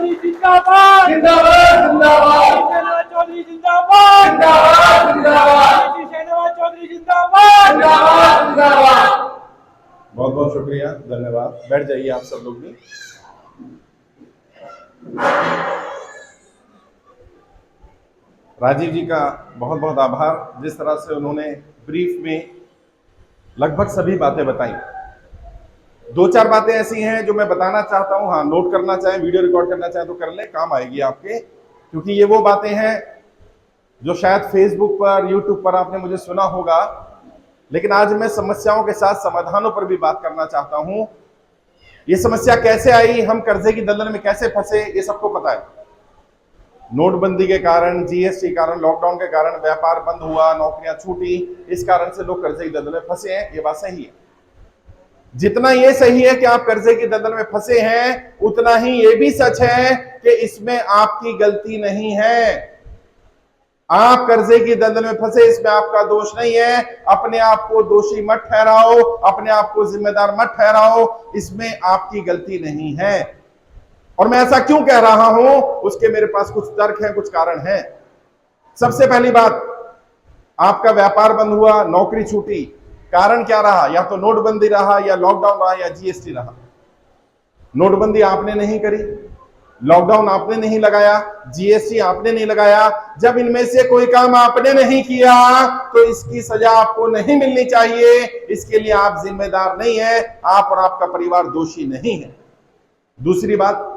चौधरी जिंदाबाद जिंदाबाद जिंदाबाद शहनवाज चौधरी जिंदाबाद जिंदाबाद जिंदाबाद शहनवाज चौधरी जिंदाबाद जिंदाबाद जिंदाबाद। बहुत बहुत शुक्रिया, धन्यवाद। बैठ जाइए आप सब लोग भी। राजीव जी का बहुत बहुत आभार, जिस तरह से उन्होंने ब्रीफ में लगभग सभी बातें बताई। दो चार बातें ऐसी हैं जो मैं बताना चाहता हूं, हाँ नोट करना चाहें, वीडियो रिकॉर्ड करना चाहें तो कर लें, काम आएगी आपके, क्योंकि ये वो बातें हैं जो शायद फेसबुक पर, यूट्यूब पर आपने मुझे सुना होगा, लेकिन आज मैं समस्याओं के साथ समाधानों पर भी बात करना चाहता हूं। ये समस्या कैसे आई, हम कर्जे की दलदल में कैसे फंसे, ये सबको पता है। नोटबंदी के कारण, जीएसटी के कारण, लॉकडाउन के कारण व्यापार बंद हुआ, नौकरियां छूटी, इस कारण से लोग कर्जे की दलदल में फंसे हैं, ये बात सही है। जितना ये सही है कि आप कर्जे की दलदल में फंसे हैं, उतना ही ये भी सच है कि इसमें आपकी गलती नहीं है। आप कर्जे की दलदल में फंसे, इसमें आपका दोष नहीं है। अपने आप को दोषी मत ठहराओ, अपने आप को जिम्मेदार मत ठहराओ, इसमें आपकी गलती नहीं है। और मैं ऐसा क्यों कह रहा हूं, उसके मेरे पास कुछ तर्क हैं, कुछ कारण हैं। सबसे पहली बात, आपका व्यापार बंद हुआ, नौकरी छूटी, कारण क्या रहा? या तो नोटबंदी रहा, या लॉकडाउन रहा, या जीएसटी रहा। नोटबंदी आपने नहीं करी, लॉकडाउन आपने नहीं लगाया, जीएसटी आपने नहीं लगाया। जब इनमें से कोई काम आपने नहीं किया तो इसकी सजा आपको नहीं मिलनी चाहिए। इसके लिए आप जिम्मेदार नहीं है, आप और आपका परिवार दोषी नहीं है। दूसरी बात,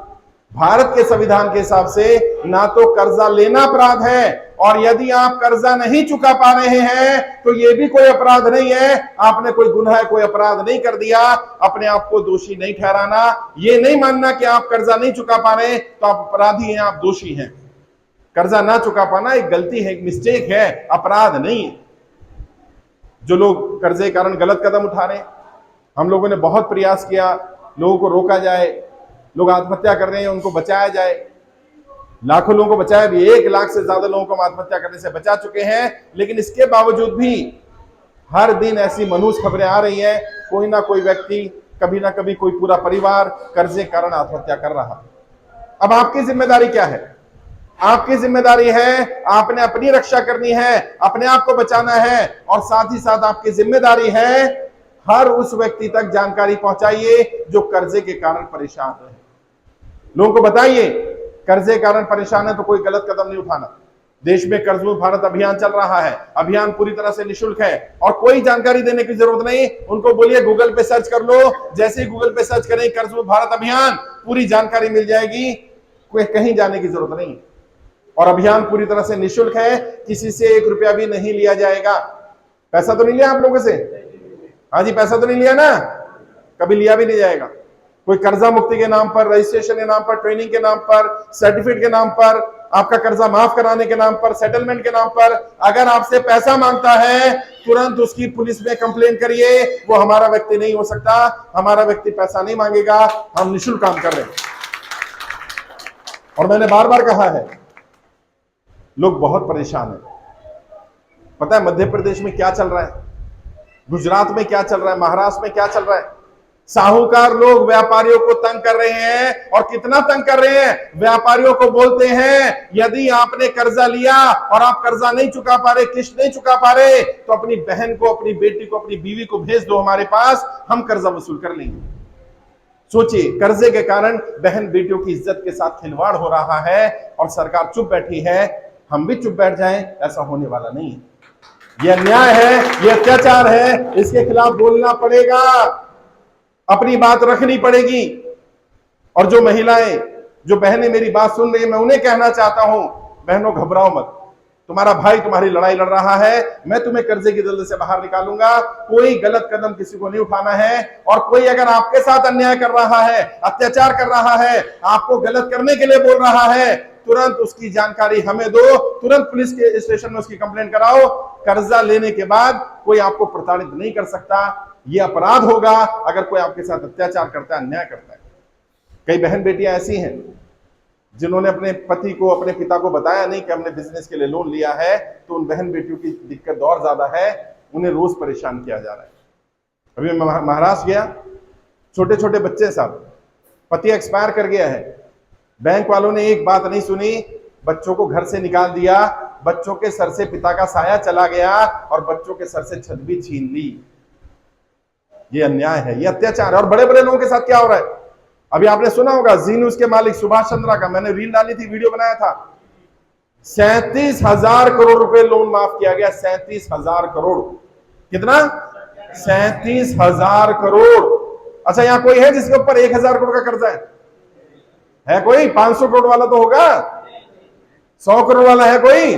भारत के संविधान के हिसाब से ना तो कर्जा लेना अपराध है, और यदि आप कर्जा नहीं चुका पा रहे हैं तो यह भी कोई अपराध नहीं है। आपने कोई गुनाह, कोई अपराध नहीं कर दिया, अपने आप को दोषी नहीं ठहराना। यह नहीं मानना कि आप कर्जा नहीं चुका पा रहे तो आप अपराधी हैं, आप दोषी हैं। कर्जा ना चुका पाना एक गलती है, एक मिस्टेक है, अपराध नहीं है। जो लोग कर्जे के कारण गलत कदम उठा रहे हैं, हम लोगों ने बहुत प्रयास किया लोगों को रोका जाए, लोग आत्महत्या कर रहे हैं उनको बचाया जाए, लाखों लोगों को बचाया भी, 1 लाख से ज्यादा लोगों को हम आत्महत्या करने से बचा चुके हैं। लेकिन इसके बावजूद भी हर दिन ऐसी मनहूस खबरें आ रही हैं, कोई ना कोई व्यक्ति, कभी ना कभी कोई पूरा परिवार कर्जे के कारण आत्महत्या कर रहा। अब आपकी जिम्मेदारी क्या है? आपकी जिम्मेदारी है, आपने अपनी रक्षा करनी है, अपने आप को बचाना है, और साथ ही साथ आपकी जिम्मेदारी है हर उस व्यक्ति तक जानकारी पहुंचाइए जो कर्जे के कारण परेशान है। लोगों को बताइए कर्जे के कारण परेशान है तो कोई गलत कदम नहीं उठाना। देश में कर्ज मुक्त भारत अभियान चल रहा है, अभियान पूरी तरह से निःशुल्क है और कोई जानकारी देने की जरूरत नहीं। उनको बोलिए गूगल पे सर्च कर लो, जैसे ही गूगल पे सर्च करें कर्ज मुक्त भारत अभियान, पूरी जानकारी मिल जाएगी, कोई कहीं जाने की जरूरत नहीं। और अभियान पूरी तरह से निःशुल्क है, किसी से 1 रुपया भी नहीं लिया जाएगा। पैसा तो नहीं लिया आप लोगों से? हाँ जी, पैसा तो नहीं लिया ना, कभी लिया भी नहीं जाएगा। कोई कर्जा मुक्ति के नाम पर, रजिस्ट्रेशन के नाम पर, ट्रेनिंग के नाम पर, सर्टिफिकेट के नाम पर, आपका कर्जा माफ कराने के नाम पर, सेटलमेंट के नाम पर अगर आपसे पैसा मांगता है, तुरंत उसकी पुलिस में कंप्लेन करिए। वो हमारा व्यक्ति नहीं हो सकता, हमारा व्यक्ति पैसा नहीं मांगेगा, हम निःशुल्क काम कर रहे हैं। और मैंने बार बार कहा है, लोग बहुत परेशान हैं। पता है मध्य प्रदेश में क्या चल रहा है, गुजरात में क्या चल रहा है, महाराष्ट्र में क्या चल रहा है? साहूकार लोग व्यापारियों को तंग कर रहे हैं, और कितना तंग कर रहे हैं। व्यापारियों को बोलते हैं यदि आपने कर्जा लिया और आप कर्जा नहीं चुका पा रहे, किस्त नहीं चुका पा रहे, तो अपनी बहन को, अपनी बेटी को, अपनी बीवी को भेज दो हमारे पास, हम कर्जा वसूल कर लेंगे। सोचिए, कर्जे के कारण बहन बेटियों की इज्जत के साथ खिलवाड़ हो रहा है और सरकार चुप बैठी है। हम भी चुप बैठ जाएं, ऐसा होने वाला नहीं है। यह अन्याय है, यह अत्याचार है, इसके खिलाफ बोलना पड़ेगा, अपनी बात रखनी पड़ेगी। और जो महिलाएं, जो बहनें मेरी बात सुन रही है, मैं उन्हें कहना चाहता हूं, बहनों घबराओ मत, तुम्हारा भाई तुम्हारी लड़ाई लड़ रहा है, मैं तुम्हें कर्जे की दलदल से बाहर निकालूंगा। कोई गलत कदम किसी को नहीं उठाना है, और कोई अगर आपके साथ अन्याय कर रहा है, अत्याचार कर रहा है, आपको गलत करने के लिए बोल रहा है, तुरंत उसकी जानकारी हमें दो, तुरंत पुलिस के स्टेशन में उसकी कंप्लेंट कराओ। कर्जा लेने के बाद कोई आपको प्रताड़ित नहीं कर सकता। यह अपराध होगा अगर कोई आपके साथ अत्याचार करता है, अन्याय करता है। कई बहन बेटियां ऐसी हैं जिन्होंने अपने पति को, अपने पिता को बताया नहीं कि हमने बिजनेस के लिए लोन लिया है, तो उन बहन बेटियों की दिक्कत और ज्यादा है, उन्हें रोज परेशान किया जा रहा है। अभी मैं महाराष्ट्र गया, छोटे छोटे बच्चे साहब, पति एक्सपायर कर गया है, बैंक वालों ने एक बात नहीं सुनी, बच्चों को घर से निकाल दिया, बच्चों के सर से पिता का साया चला गया और बच्चों के सर से छत भी छीन ली। ये अन्याय है, ये अत्याचार है। और बड़े बड़े लोगों के साथ क्या हो रहा है? अभी आपने सुना होगा जी न्यूज के मालिक सुभाष चंद्रा का, मैंने रील डाली थी, वीडियो बनाया था, 37,000 करोड़ रुपए लोन माफ किया गया। 37,000 करोड़। कितना? 37,000 करोड़। अच्छा, यहां कोई है जिसके ऊपर 1,000 करोड़ का कर्जा है कोई? 500 करोड़ वाला तो होगा, 100 करोड़ वाला है कोई?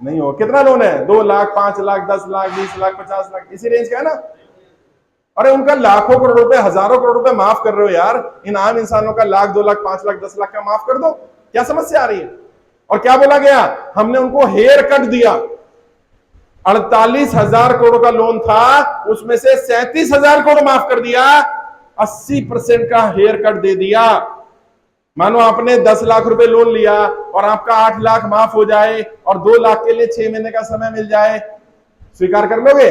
नहीं हो। कितना लोन है? 2 लाख, 5 लाख, 10 लाख, 20 लाख, 50 लाख, इसी रेंज का है ना? अरे उनका लाखों करोड़ रुपए, हजारों करोड़ रुपए माफ कर रहे हो यार, इन आम इंसानों का लाख, 2 लाख, 5 लाख, 10 लाख का माफ कर दो। क्या समस्या आ रही है? और क्या बोला गया? हमने उनको हेयर कट दिया। 48,000 करोड़ का लोन था, उसमें से 37,000 करोड़ माफ कर दिया, 80% का हेयर कट दे दिया। मानो आपने 10 लाख रुपए लोन लिया और आपका 8 लाख माफ हो जाए और 2 लाख के लिए 6 महीने का समय मिल जाए, स्वीकार कर लोगे?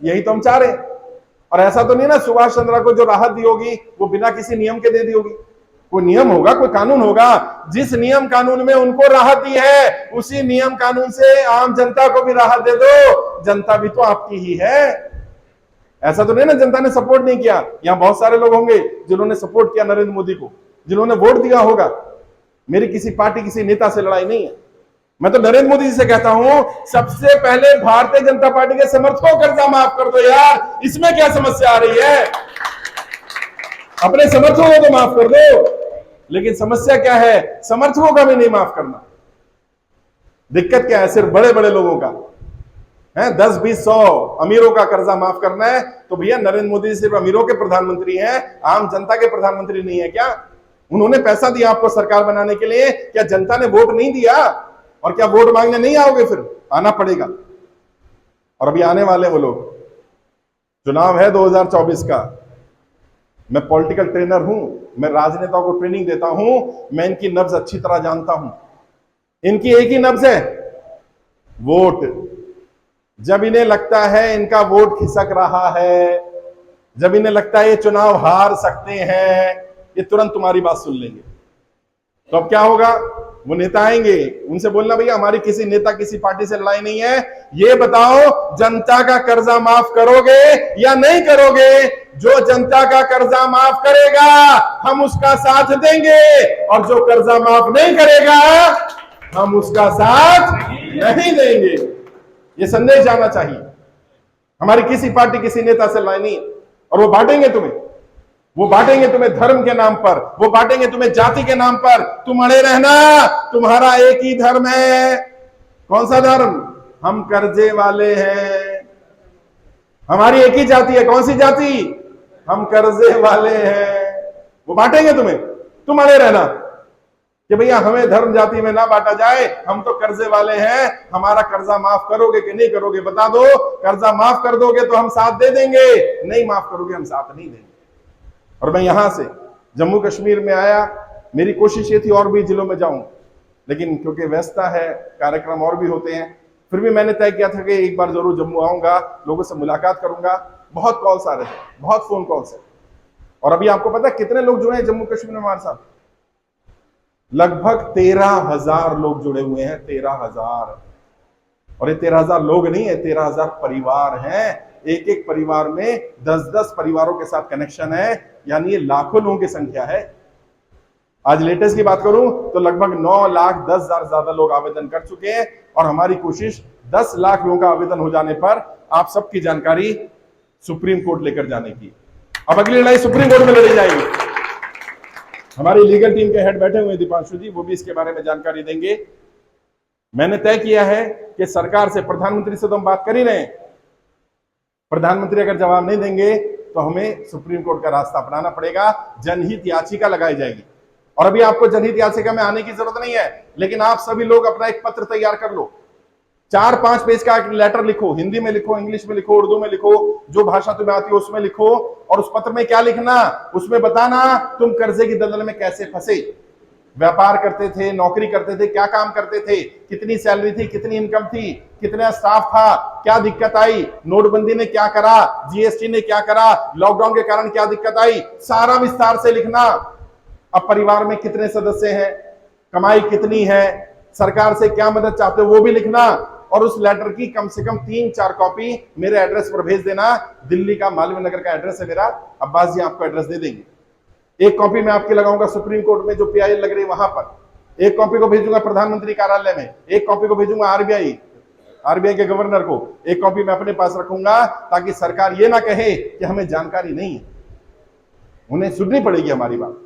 यही तो हम चाह रहे हैं। और ऐसा तो नहीं ना सुभाष चंद्रा को जो राहत दी होगी वो बिना किसी नियम के दे दी होगी। कोई नियम होगा, कोई कानून होगा। जिस नियम कानून में उनको राहत दी है, उसी नियम कानून से आम जनता को भी राहत दे दो। जनता भी तो आपकी ही है। ऐसा तो नहीं ना जनता ने सपोर्ट नहीं किया। यहां बहुत सारे लोग होंगे जिन्होंने सपोर्ट किया नरेंद्र मोदी को, जिन्होंने वोट दिया होगा। मेरी किसी पार्टी, किसी नेता से लड़ाई नहीं है। मैं तो नरेंद्र मोदी जी से कहता हूं, सबसे पहले भारतीय जनता पार्टी के समर्थकों को कर्जा माफ कर दो यार, इसमें क्या समस्या आ रही है? अपने समर्थकों को तो माफ कर दो, लेकिन समस्या क्या है? समर्थकों का भी नहीं माफ करना। दिक्कत क्या है? सिर्फ बड़े बड़े लोगों का है, 10, 20, 100 अमीरों का कर्जा माफ करना है। तो भैया नरेंद्र मोदी सिर्फ अमीरों के प्रधानमंत्री हैं, आम जनता के प्रधानमंत्री नहीं है क्या? उन्होंने पैसा दिया आपको सरकार बनाने के लिए, क्या जनता ने वोट नहीं दिया? और क्या वोट मांगने नहीं आओगे? फिर आना पड़ेगा। और अभी आने वाले वो लोग, चुनाव है 2024 का। मैं पॉलिटिकल ट्रेनर हूं, मैं राजनेताओं को ट्रेनिंग देता हूं, मैं इनकी नब्ज अच्छी तरह जानता हूं। इनकी एक ही नब्ज है, वोट। जब इन्हें लगता है इनका वोट खिसक रहा है, जब इन्हें लगता है ये चुनाव हार सकते हैं, ये तुरंत तुम्हारी बात सुन लेंगे। तो अब क्या होगा? वो नेता आएंगे, उनसे बोलना भैया हमारी किसी नेता, किसी पार्टी से लड़ाई नहीं है, ये बताओ जनता का कर्जा माफ करोगे या नहीं करोगे? जो जनता का कर्जा माफ करेगा हम उसका साथ देंगे, और जो कर्जा माफ नहीं करेगा हम उसका साथ नहीं देंगे। ये संदेश जाना चाहिए। हमारी किसी पार्टी, किसी नेता से लड़ाई नहीं। और वो बांटेंगे तुम्हें, वो बांटेंगे तुम्हें धर्म के नाम पर, वो बांटेंगे तुम्हें जाति के नाम पर। तुम अड़े रहना, तुम्हारा एक ही धर्म है। कौन सा धर्म? हम कर्जे वाले हैं। हमारी एक ही जाति है। कौन सी जाति? हम कर्जे वाले हैं। वो बांटेंगे तुम्हें, तुम अड़े रहना कि भैया हमें धर्म जाति में ना बांटा जाए, हम तो कर्जे वाले हैं, हमारा कर्जा माफ करोगे कि नहीं करोगे बता दो। कर्जा माफ कर दोगे तो हम साथ दे देंगे, नहीं माफ करोगे हम साथ नहीं देंगे। और मैं यहां से जम्मू कश्मीर में आया, मेरी कोशिश ये थी और भी जिलों में जाऊं, लेकिन क्योंकि व्यस्तता है, कार्यक्रम और भी होते हैं, फिर भी मैंने तय किया था कि एक बार जरूर जम्मू आऊंगा, लोगों से मुलाकात करूंगा। बहुत कॉल्स आ रहे हैं, बहुत फोन कॉल्स है। और अभी आपको पता है कितने लोग जुड़े हैं जम्मू कश्मीर में हमारे साथ? लगभग 13,000 लोग जुड़े हुए हैं। 13,000। और ये 13,000 लोग नहीं है, 13,000 परिवार हैं। एक एक परिवार में 10-10 परिवारों के साथ कनेक्शन है, यानी ये लाखों लोगों की संख्या है। आज लेटेस्ट की बात करूं तो लगभग 9,10,000 ज्यादा लोग आवेदन कर चुके हैं, और हमारी कोशिश 10 लाख लोगों का आवेदन हो जाने पर आप सबकी जानकारी सुप्रीम कोर्ट लेकर जाने की। अब अगली लड़ाई सुप्रीम कोर्ट में लड़ी जाएगी। हमारी लीगल टीम के हेड बैठे हुए दीपांशु जी, वो भी इसके बारे में जानकारी देंगे। मैंने तय किया है कि सरकार से, प्रधानमंत्री से तो हम बात कर ही रहे हैं, प्रधानमंत्री अगर जवाब नहीं देंगे तो हमें सुप्रीम कोर्ट का रास्ता अपनाना पड़ेगा। जनहित याचिका लगाई जाएगी। और अभी आपको जनहित याचिका में आने की जरूरत नहीं है, लेकिन आप सभी लोग अपना एक पत्र तैयार कर लो। 4-5 पेज का एक लेटर लिखो, हिंदी में लिखो, इंग्लिश में लिखो, उर्दू में लिखो, जो भाषा तुम्हें आती है उसमें लिखो। और उस पत्र में क्या लिखना? उसमें बताना तुम कर्जे की दलदल में कैसे फंसे, व्यापार करते थे, नौकरी करते थे, क्या काम करते थे, कितनी सैलरी थी, कितनी इनकम थी, कितना स्टाफ था, क्या दिक्कत आई, नोटबंदी ने क्या करा, जीएसटी ने क्या करा, लॉकडाउन के कारण क्या दिक्कत आई, सारा विस्तार से लिखना। अब परिवार में कितने सदस्य हैं, कमाई कितनी है, सरकार से क्या मदद चाहते हो वो भी लिखना, और उस लेटर की कम से कम 3-4 कॉपी मेरे एड्रेस पर भेज देना। दिल्ली का मालवीय नगर का एड्रेस है मेरा, अब्बास जी आपको एड्रेस दे देंगे। एक कॉपी मैं आपकी लगाऊंगा सुप्रीम कोर्ट में जो पीआई लग रही है वहां पर, एक कॉपी को भेजूंगा प्रधानमंत्री कार्यालय में, एक कॉपी को भेजूंगा आरबीआई के गवर्नर को, एक कॉपी मैं अपने पास रखूंगा, ताकि सरकार ये ना कहे कि हमें जानकारी नहीं है। उन्हें सुननी पड़ेगी हमारी बात।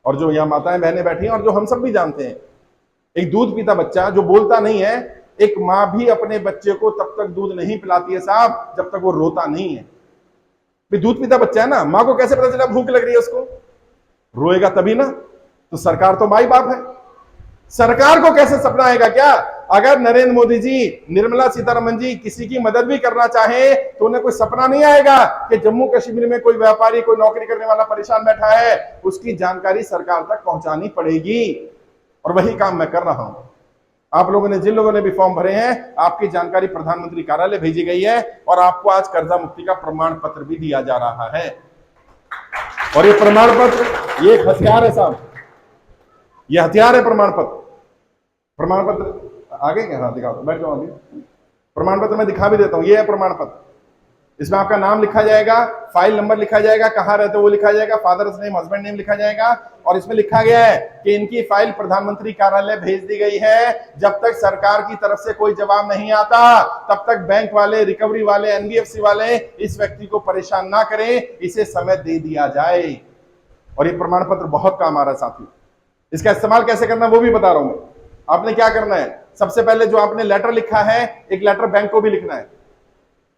और जो यहाँ माताएं बहनें बैठी हैं और जो हम सब भी जानते हैं, एक दूध पीता बच्चा जो बोलता नहीं है, एक माँ भी अपने बच्चे को तब तक दूध नहीं पिलाती है साहब जब तक वो रोता नहीं है। दूध पीता बच्चा है ना, माँ को कैसे पता चला भूख लग रही है उसको? रोएगा तभी ना। तो सरकार तो माई बाप है, सरकार को कैसे सपना आएगा क्या? अगर नरेंद्र मोदी जी, निर्मला सीतारमन जी किसी की मदद भी करना चाहे तो उन्हें कोई सपना नहीं आएगा कि जम्मू कश्मीर में कोई व्यापारी, कोई नौकरी करने वाला परेशान बैठा है, उसकी जानकारी सरकार तक पहुंचानी पड़ेगी। और वही काम मैं कर रहा हूं। आप लोगों ने, जिन लोगों ने भी फॉर्म भरे हैं, आपकी जानकारी प्रधानमंत्री कार्यालय भेजी गई है और आपको आज कर्जा मुक्ति का प्रमाण पत्र भी दिया जा रहा है। और ये प्रमाण पत्र, ये एक हथियार है साहब, ये हथियार है प्रमाण पत्र। प्रमाण पत्र आगे क्या? हाँ दिखा दो, बैठ जाओ। अभी प्रमाण पत्र मैं दिखा भी देता हूं। ये है प्रमाण पत्र, इसमें आपका नाम लिखा जाएगा, फाइल नंबर लिखा जाएगा, कहां रहते हो वो लिखा जाएगा, फादर्स नेम, हस्बैंड नेम लिखा जाएगा, और इसमें लिखा गया है कि इनकी फाइल प्रधानमंत्री कार्यालय भेज दी गई है। जब तक सरकार की तरफ से कोई जवाब नहीं आता तब तक बैंक वाले, रिकवरी वाले, एनबीएफसी वाले इस व्यक्ति को परेशान ना करें, इसे समय दे दिया जाए। और ये प्रमाण पत्र बहुत काम आ रहा है साथियों। इसका इस्तेमाल कैसे करना वो भी बता रहा हूं मैं। आपने क्या करना है, सबसे पहले जो आपने लेटर लिखा है, एक लेटर बैंक को भी लिखना है।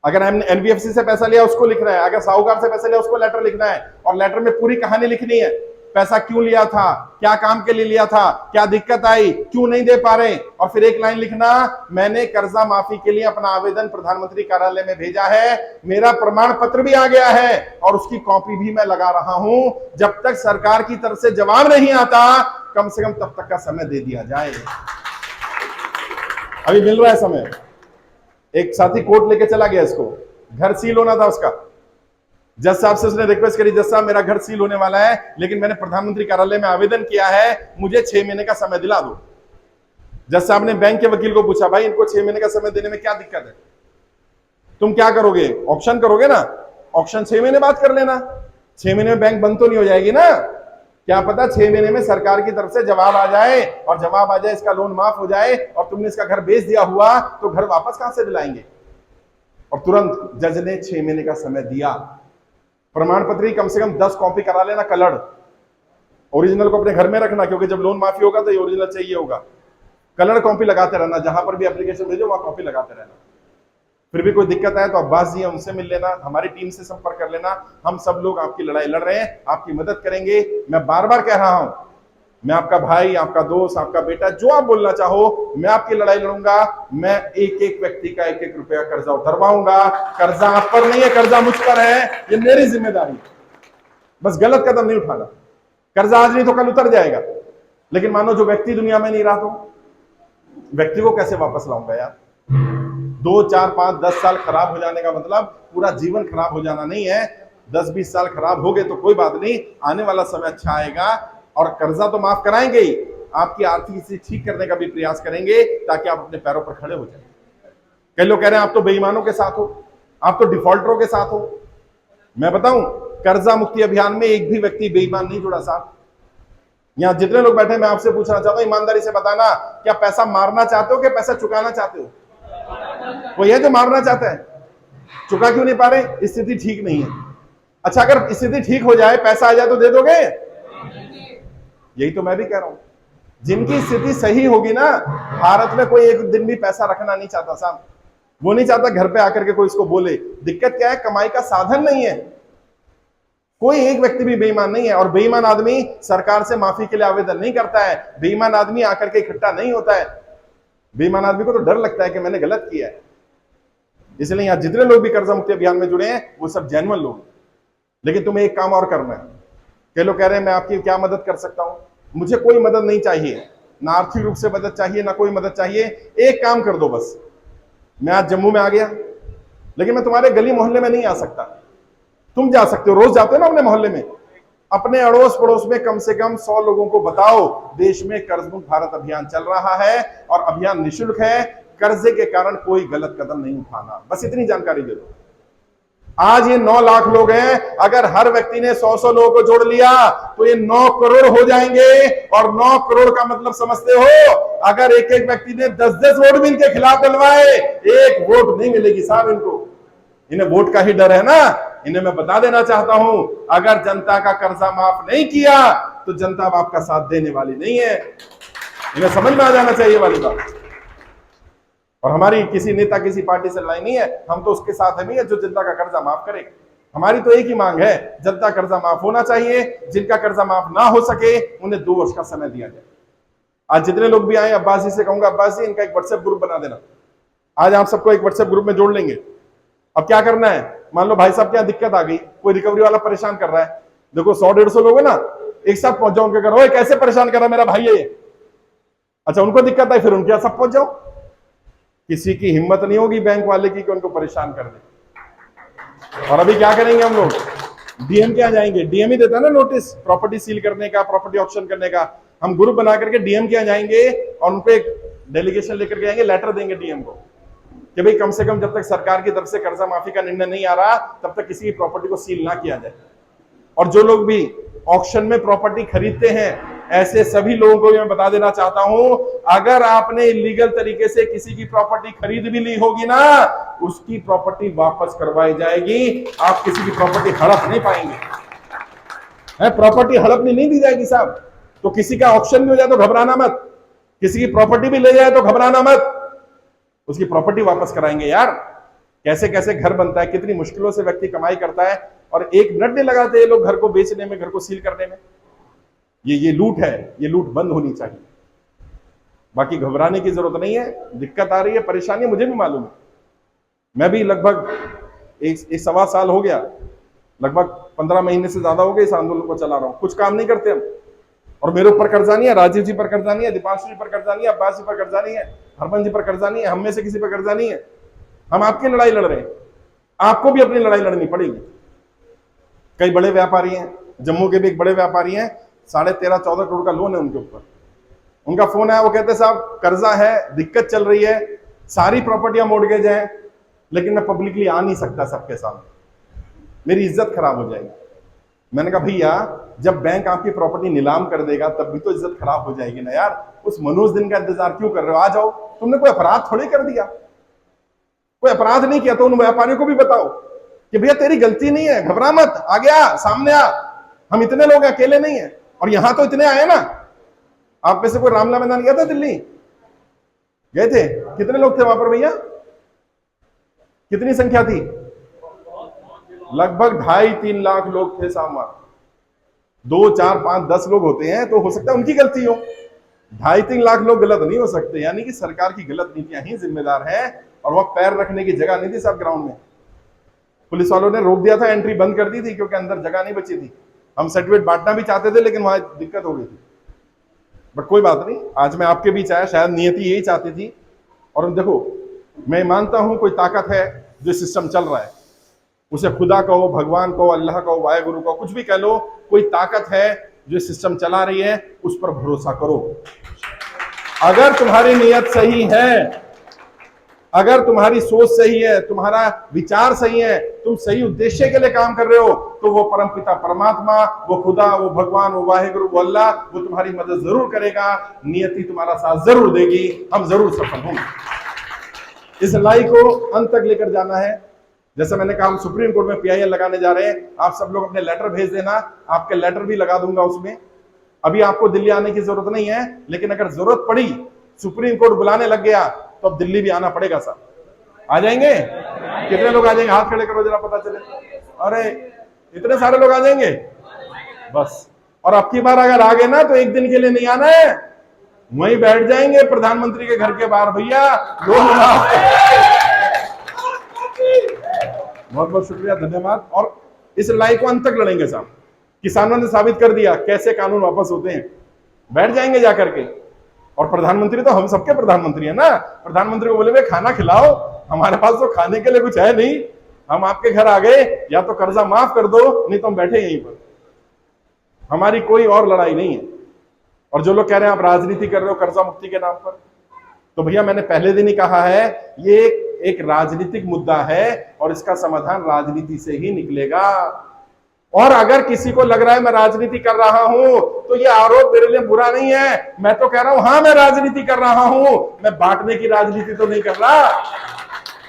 अगर एनबीएफसी से पैसा लिया उसको लिखना है, अगर साहूकार से पैसा लिया उसको लेटर लिखना है, और लेटर में पूरी कहानी लिखनी है। पैसा क्यों लिया था, क्या काम के लिए लिया था, क्या दिक्कत आई, क्यों नहीं दे पा रहे, और फिर एक लाइन लिखना, मैंने कर्जा माफी के लिए अपना आवेदन प्रधानमंत्री कार्यालय में भेजा है, मेरा प्रमाण पत्र भी आ गया है और उसकी कॉपी भी मैं लगा रहा हूं। जब तक सरकार की तरफ से जवाब नहीं आता कम से कम तब तक का समय दे दिया जाए। अभी मिल रहा है समय। एक साथी कोर्ट लेके चला गया, इसको घर सील होना था उसका। जज साहब से उसने रिक्वेस्ट करी, जज साहब मेरा घर सील होने वाला है लेकिन मैंने प्रधानमंत्री कार्यालय में आवेदन किया है, मुझे 6 महीने का समय दिला दो। जज साहब ने बैंक के वकील को पूछा, भाई इनको 6 महीने का समय देने में क्या दिक्कत है, तुम क्या करोगे, ऑक्शन करोगे ना? ऑक्शन 6 महीने बाद कर लेना, 6 महीने में बैंक बंद तो नहीं हो जाएगी ना? क्या पता 6 महीने में सरकार की तरफ से जवाब आ जाए, और जवाब आ जाए, इसका लोन माफ हो जाए और तुमने इसका घर बेच दिया हुआ तो घर वापस कहां से दिलाएंगे? और तुरंत जज ने 6 महीने का समय दिया। प्रमाण पत्र की कम से कम 10 कॉपी करा लेना, कलर। ओरिजिनल को अपने घर में रखना, क्योंकि जब लोन माफी होगा तो ये ओरिजिनल चाहिए होगा। कलर कॉपी लगाते रहना, जहां पर भी एप्लीकेशन भेजो वहां कॉपी लगाते रहना। फिर भी कोई दिक्कत आए तो अब्बास जी उनसे मिल लेना, हमारी टीम से संपर्क कर लेना। हम सब लोग आपकी लड़ाई लड़ रहे हैं, आपकी मदद करेंगे। मैं बार बार कह रहा हूं, मैं आपका भाई, आपका दोस्त, आपका बेटा, जो आप बोलना चाहो, मैं आपकी लड़ाई लड़ूंगा। मैं एक एक व्यक्ति का 1-1 रुपया कर्जा उतरवाऊंगा। कर्जा आप पर नहीं है, कर्जा मुझ पर है, ये मेरी जिम्मेदारी। बस गलत कदम नहीं उठाना। कर्जा आज नहीं तो कल उतर जाएगा, लेकिन मानो जो व्यक्ति दुनिया में नहीं रहा तो व्यक्ति को कैसे वापस लाऊंगा यार? 2, 4, 5, 10 साल खराब हो जाने का मतलब पूरा जीवन खराब हो जाना नहीं है। 10-20 साल खराब हो गए तो कोई बात नहीं, आने वाला समय अच्छा आएगा। और कर्जा तो माफ कराएंगे ही, आपकी आर्थिक स्थिति ठीक करने का भी प्रयास करेंगे ताकि आप अपने पैरों पर खड़े हो जाए। कई लोग कह रहे हैं आप तो बेईमानों के साथ हो, आप तो डिफॉल्टरों के साथ हो। मैं बताऊं, कर्जा मुक्ति अभियान में एक भी व्यक्ति बेईमान नहीं जुड़ा साहब। यहां जितने लोग बैठे, मैं आपसे पूछना चाहता हूं, ईमानदारी से बताना, क्या पैसा मारना चाहते हो कि पैसा चुकाना चाहते हो? वो ये जो मारना चाहता है, चुका क्यों नहीं पा रहे? स्थिति ठीक नहीं है। अच्छा, अगर स्थिति ठीक हो जाए, पैसा आ जाए तो दे दोगे? यही तो मैं भी कह रहा हूं। जिनकी स्थिति सही होगी ना, भारत में कोई एक दिन भी पैसा रखना नहीं चाहता साहब। वो नहीं चाहता घर पे आकर के कोई इसको बोले। दिक्कत क्या है? कमाई का साधन नहीं है। कोई एक व्यक्ति भी बेईमान नहीं है। और बेईमान आदमी सरकार से माफी के लिए आवेदन नहीं करता है। बेईमान आदमी आकर के इकट्ठा नहीं होता है। बेईमान आदमी को तो डर लगता है कि मैंने गलत किया है। इसलिए यहां जितने लोग भी कर्जा मुक्ति अभियान में जुड़े हैं वो सब जेन्युइन लोग। लेकिन तुम्हें एक काम और करना है। कई लोग कह रहे हैं मैं आपकी क्या मदद कर सकता हूं? मुझे कोई मदद नहीं चाहिए, ना आर्थिक रूप से मदद चाहिए, ना कोई मदद चाहिए। एक काम कर दो बस। मैं आज जम्मू में आ गया, लेकिन मैं तुम्हारे गली मोहल्ले में नहीं आ सकता। तुम जा सकते हो, रोज जाते हो ना अपने मोहल्ले में। अपने अड़ोस पड़ोस में कम से कम 100 लोगों को बताओ देश में कर्ज मुक्त भारत अभियान चल रहा है और अभियान निःशुल्क है। कर्जे के कारण कोई गलत कदम नहीं उठाना, बस इतनी जानकारी दे दो। आज ये 9 लाख लोग हैं, अगर हर व्यक्ति ने 100 लोगों को जोड़ लिया तो ये 9 करोड़ हो जाएंगे। और 9 करोड़ का मतलब समझते हो, अगर एक एक व्यक्ति ने 10-10 वोट भी इनके खिलाफ डलवाए, एक वोट नहीं मिलेगी साहब इनको। इन्हें वोट का ही डर है ना। इन्हें मैं बता देना चाहता हूं, अगर जनता का कर्जा माफ नहीं किया तो जनता आपका साथ देने वाली नहीं है। इन्हें समझ में आ जाना चाहिए वाली बात। और हमारी किसी नेता किसी पार्टी से लड़ाई नहीं है, हम तो उसके साथ है भी है जो जनता का कर्जा माफ करे। हमारी तो एक ही मांग है, जनता कर्जा माफ होना चाहिए। जिनका कर्जा माफ ना हो सके उन्हें 2 वर्ष का समय दिया जाए। आज जितने लोग भी आए, अब्बास जी से कहूंगा, अब्बास जी इनका एक व्हाट्सएप ग्रुप बना देना। आज आप सबको एक व्हाट्सएप ग्रुप में जोड़ लेंगे। अब क्या करना है, मान लो भाई साहब क्या दिक्कत आ गई, कोई रिकवरी वाला परेशान कर रहा है, देखो 100-150 लोग है ना, एक साथ पहुंच जाओ उनके घर, ओए कैसे परेशान कर रहा है मेरा भाई है ये। अच्छा उनको दिक्कत आई, फिर उनके यहाँ सब पहुंच जाओ। किसी की हिम्मत नहीं होगी बैंक वाले की कि उनको परेशान कर दे। और अभी क्या करेंगे हम लोग, डीएम के यहाँ जाएंगे। डीएम ही देता है ना नोटिस प्रॉपर्टी सील करने का, प्रॉपर्टी ऑक्शन करने का। हम ग्रुप बना करके डीएम के यहाँ जाएंगे और उनको एक डेलीगेशन लेकर के आएंगे, लेटर देंगे डीएम को कि भाई कम से कम जब तक सरकार की तरफ से कर्जा माफी का निर्णय नहीं आ रहा तब तक किसी की प्रॉपर्टी को सील ना किया जाए। और जो लोग भी ऑक्शन में प्रॉपर्टी खरीदते हैं, ऐसे सभी लोगों को मैं बता देना चाहता हूं, अगर आपने इलीगल तरीके से किसी की प्रॉपर्टी खरीद भी ली होगी ना, उसकी प्रॉपर्टी वापस करवाई जाएगी। आप किसी की प्रॉपर्टी हड़प नहीं पाएंगे। प्रॉपर्टी हड़प नहीं दी जाएगी साहब। तो किसी का ऑक्शन भी हो जाए तो घबराना मत, किसी की प्रॉपर्टी भी ले जाए तो घबराना मत, उसकी प्रॉपर्टी वापस कराएंगे। यार कैसे कैसे घर बनता है, कितनी मुश्किलों से व्यक्ति कमाई करता है और 1 मिनट नहीं लगाते ये लोग घर को बेचने में, घर को सील करने में। ये लूट है, ये लूट बंद होनी चाहिए। बाकी घबराने की जरूरत नहीं है। दिक्कत आ रही है, परेशानी मुझे भी मालूम है। मैं भी लगभग 1-1.25 साल हो गया, लगभग 15 महीने से ज्यादा हो गए इस आंदोलन को चला रहा हूं। कुछ काम नहीं करते हम। और मेरे ऊपर कर्जा नहीं है, राजीव जी पर कर्जा नहीं है, दीपांशु जी पर कर्जा नहीं है, अब्बास जी पर कर्जा नहीं है, हरमन जी पर कर्जा नहीं है, हम में से किसी पर कर्जा नहीं है। हम आपकी लड़ाई लड़ रहे हैं, आपको भी अपनी लड़ाई लड़नी पड़ेगी। कई बड़े व्यापारी हैं, जम्मू के भी एक बड़े व्यापारी हैं, 13.5-14 करोड़ का लोन है उनके ऊपर। उनका फोन आया, वो कहते साहब कर्जा है, दिक्कत चल रही है, सारी प्रॉपर्टियां मॉर्गेज हैं, लेकिन मैं पब्लिकली आ नहीं सकता सबके सामने, मेरी इज्जत खराब हो जाएगी। मैंने कहा भैया जब बैंक आपकी प्रॉपर्टी नीलाम कर देगा तब भी तो इज्जत खराब हो जाएगी ना यार। उस मनोज दिन का इंतजार क्यों कर रहे हो, आ जाओ। तुमने कोई अपराध थोड़ी कर दिया, कोई अपराध नहीं किया, तो उन व्यापारियों को भी बताओ कि भैया तेरी गलती नहीं है, घबरा मत, आ गया सामने आ, हम इतने लोग अकेले नहीं है। और यहां तो इतने आए ना, आप में से कोई रामला मैदान गया था, दिल्ली गए थे, कितने लोग थे वहां पर भैया, कितनी संख्या थी? लगभग 2.5-3 लाख लोग थे सामने। 2, 4, 5, 10 लोग होते हैं तो हो सकता है उनकी गलती हो, 2.5-3 लाख लोग गलत नहीं हो सकते। यानी कि सरकार की गलत नीतियां ही जिम्मेदार है। और वह पैर रखने की जगह नहीं थी साहब ग्राउंड में। पुलिस वालों ने रोक दिया था, एंट्री बंद कर दी थी क्योंकि अंदर जगह नहीं बची थी। हम सर्टिफिकेट बांटना भी चाहते थे लेकिन वहां दिक्कत हो गई थी। बट कोई बात नहीं, आज मैं आपके बीच आया, शायद नियति यही चाहती थी। और देखो मैं मानता हूं कोई ताकत है जो सिस्टम चल रहा है, उसे खुदा कहो, भगवान कहो, अल्लाह कहो, वाहेगुरु कहो, कुछ भी कह लो, कोई ताकत है जो सिस्टम चला रही है, उस पर भरोसा करो। अगर तुम्हारी नियत सही है, अगर तुम्हारी सोच सही है, तुम्हारा विचार सही है, तुम सही उद्देश्य के लिए काम कर रहे हो, तो वो परमपिता परमात्मा, वो खुदा, वो भगवान, वो वाहेगुरु, वो अल्लाह, वो तुम्हारी मदद जरूर करेगा। नियति तुम्हारा साथ जरूर देगी, हम जरूर सफल होंगे। इस लड़ाई को अंत तक लेकर जाना है। जैसे मैंने कहा हम सुप्रीम कोर्ट में PIL लगाने जा रहे हैं। आप सब लोग अपने लेटर भेज देना, आपके लेटर भी लगा दूंगा उसमें। अभी आपको दिल्ली आने की जरूरत नहीं है, लेकिन अगर जरूरत पड़ी, सुप्रीम कोर्ट बुलाने लग गया, तो अब दिल्ली भी आना पड़ेगा साहब। आ जाएंगे? कितने लोग आ जाएंगे? हाथ खड़े करो जरा पता चले। अरे इतने सारे लोग आ जाएंगे बस। और अब की बार अगर आ गए ना तो एक दिन के लिए नहीं आना है, वहीं बैठ जाएंगे प्रधानमंत्री के घर के बाहर। भैया बहुत बहुत शुक्रिया, धन्यवाद। और इस लड़ाई को अंत तक लड़ेंगे साहब। किसानों ने साबित कर दिया कैसे कानून वापस होते हैं, बैठ जाएंगे जाकर के। और प्रधानमंत्री तो हम सबके प्रधानमंत्री है ना। प्रधानमंत्री को बोले भाई खाना खिलाओ, हमारे पास तो खाने के लिए कुछ है नहीं, हम आपके घर आ गए, या तो कर्जा माफ कर दो, नहीं तो हम बैठे यहीं पर। हमारी कोई और लड़ाई नहीं है। और जो लोग कह रहे हैं आप राजनीति कर रहे हो कर्जा मुक्ति के नाम पर, तो भैया मैंने पहले दिन ही कहा है ये एक राजनीतिक मुद्दा है और इसका समाधान राजनीति से ही निकलेगा। और अगर किसी को लग रहा है मैं राजनीति कर रहा हूं तो ये आरोप मेरे लिए बुरा नहीं है। मैं तो कह रहा हूं हाँ मैं राजनीति कर रहा हूं, मैं बांटने की राजनीति तो नहीं कर रहा,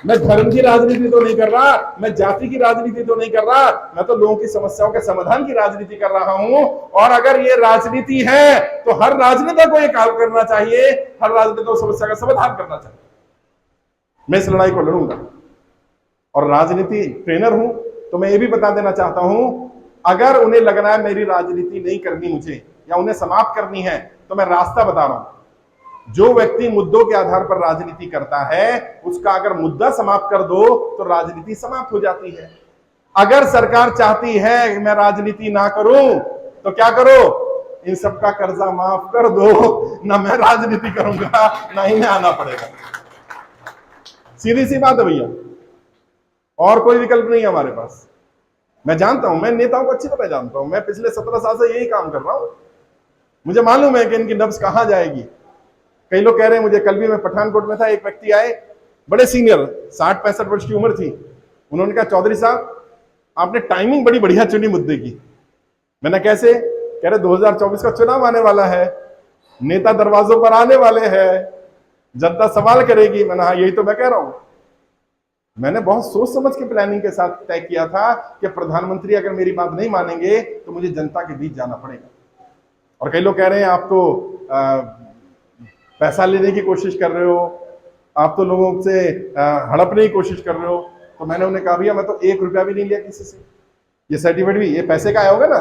मैं धर्म की राजनीति तो नहीं कर रहा, मैं जाति की राजनीति तो नहीं कर रहा, मैं तो लोगों की समस्याओं के समाधान की राजनीति कर रहा हूं। और अगर ये राजनीति है तो हर राजनेता को ये काम करना चाहिए, हर राजनेता को समस्या का समाधान करना चाहिए। मैं इस लड़ाई को लड़ूंगा और राजनीति ट्रेनर हूं तो मैं ये भी बता देना चाहता हूं, अगर उन्हें लग रहा है मेरी राजनीति नहीं करनी मुझे या उन्हें समाप्त करनी है तो मैं रास्ता बता रहा हूं। जो व्यक्ति मुद्दों के आधार पर राजनीति करता है उसका अगर मुद्दा समाप्त कर दो तो राजनीति समाप्त हो जाती है। अगर सरकार चाहती है कि मैं राजनीति ना करूं तो क्या करो, इन सबका कर्जा माफ कर दो, ना मैं राजनीति करूंगा ना ही मैं आना पड़ेगा। सीधी सी बात है भैया, और कोई विकल्प नहीं है हमारे पास। मैं जानता हूं, मैं नेताओं को अच्छी तरह जानता हूं, मैं पिछले 17 साल से यही काम कर रहा हूं, मुझे मालूम है कि इनकी नब्ज कहां जाएगी। कई लोग कह रहे हैं मुझे, कल भी मैं पठानकोट में था, एक व्यक्ति आए बड़े सीनियर 60-65 वर्ष की उम्र थी, उन्होंने कहा चौधरी साहब आपने टाइमिंग बड़ी बढ़िया चुनी मुद्दे की। मैंने कैसे, कह रहे 2024 का चुनाव आने वाला है, नेता दरवाजों पर आने वाले हैं, जनता सवाल करेगी। मैंने हाँ यही तो मैं कह रहा हूं। मैंने बहुत सोच समझ के प्लानिंग के साथ तय किया था कि प्रधानमंत्री अगर मेरी बात नहीं मानेंगे तो मुझे जनता के बीच जाना पड़ेगा। और कई लोग कह रहे हैं आप तो पैसा लेने की कोशिश कर रहे हो, आप तो लोगों से हड़पने की कोशिश कर रहे हो। तो मैंने उन्हें कहा भैया मैं तो 1 रुपया भी नहीं लिया किसी से, ये सर्टिफिकेट भी ये पैसे का आया होगा ना,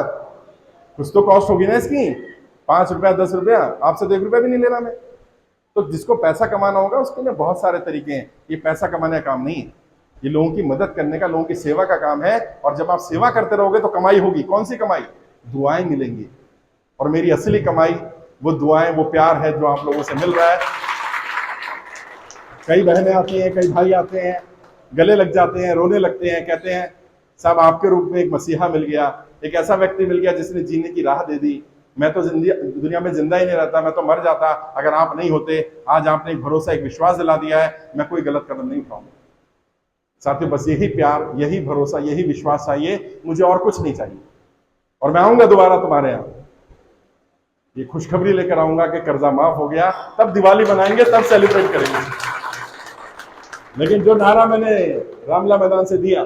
कुछ तो कॉस्ट होगी ना इसकी, 5 रुपया 10 रुपया, आपसे तो 1 रुपया भी नहीं लेना मैं। तो जिसको पैसा कमाना होगा उसके लिए बहुत सारे तरीके हैं, ये पैसा कमाने का काम नहीं है, ये लोगों की मदद करने का, लोगों की सेवा का काम है। और जब आप सेवा करते रहोगे तो कमाई होगी। कौन सी कमाई? दुआएं मिलेंगी। और मेरी असली कमाई वो दुआएं, वो प्यार है जो आप लोगों से मिल रहा है। कई बहनें आती हैं, कई भाई आते हैं, गले लग जाते हैं, रोने लगते हैं, कहते हैं साहब आपके रूप में एक मसीहा मिल गया, एक ऐसा व्यक्ति मिल गया जिसने जीने की राह दे दी। मैं तो दुनिया में जिंदा ही नहीं रहता, मैं तो मर जाता अगर आप नहीं होते। आज आपने एक भरोसा, एक विश्वास दिला दिया है, मैं कोई गलत कदम नहीं उठाऊंगा। साथियों बस यही प्यार, यही भरोसा, यही विश्वास चाहिए, मुझे और कुछ नहीं चाहिए। और मैं आऊंगा दोबारा तुम्हारे यहाँ, ये खुशखबरी लेकर आऊंगा कि कर्जा माफ हो गया, तब दिवाली बनाएंगे, तब सेलिब्रेट करेंगे। लेकिन जो नारा मैंने रामला मैदान से दिया,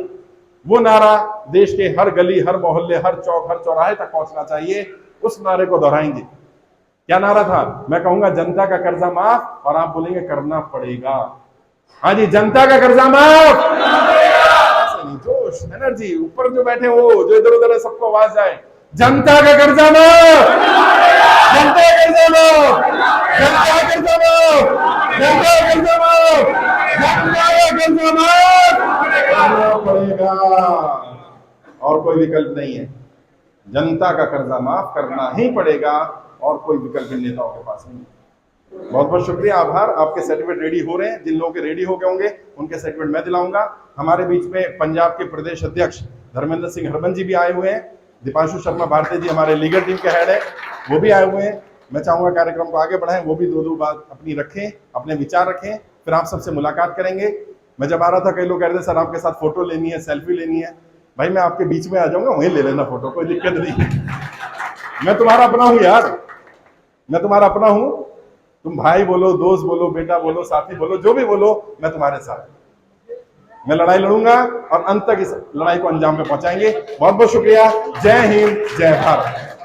वो नारा देश के हर गली, हर मोहल्ले, हर चौक, हर चौराहे तक पहुंचना चाहिए। उस नारे को दोहराएंगे। क्या नारा था? मैं कहूंगा जनता का कर्जा माफ, और आप बोलेंगे करना पड़ेगा। हाँ जी, जनता का कर्जा माफ, जोश, एनर्जी, ऊपर जो बैठे हो, जो इधर उधर है, सबको आवाज जाए, जनता का कर्जा माफ, जनता का कर्जा माफ, जनता का कर्जा माफ, जनता का कर्जा माफ, जनता का कर्जा माफ करना पड़ेगा। और कोई विकल्प नहीं है, जनता का कर्जा माफ करना ही पड़ेगा, और कोई विकल्प नेताओं के पास नहीं। बहुत बहुत शुक्रिया, आभार। आपके सर्टिफिकेट रेडी हो रहे हैं, जिन लोगों के रेडी हो गए होंगे उनके सर्टिफिकेट मैं दिलाऊंगा। हमारे बीच में पंजाब के प्रदेश अध्यक्ष धर्मेंद्र सिंह हरबंस जी भी आए हुए हैं, दीपांशु शर्मा भारती जी हमारे लीगल टीम के हेड है, वो भी आए हुए हैं। मैं चाहूंगा कार्यक्रम को आगे बढ़ाएं, वो भी दो बात अपनी रखें, अपने विचार रखें, फिर आप सबसे मुलाकात करेंगे। मैं जब आ रहा था कई लोग कह रहे थे सर आपके साथ फोटो लेनी है, सेल्फी लेनी है। भाई मैं आपके बीच में आ जाऊंगा, वहीं ले लेना फोटो, कोई दिक्कत नहीं। मैं तुम्हारा अपना हूं यार, मैं तुम्हारा अपना हूं। तुम भाई बोलो, दोस्त बोलो, बेटा बोलो, साथी बोलो, जो भी बोलो, मैं तुम्हारे साथ। मैं लड़ाई लड़ूंगा और अंत तक इस लड़ाई को अंजाम में पहुंचाएंगे। बहुत बहुत शुक्रिया। जय हिंद, जय भारत।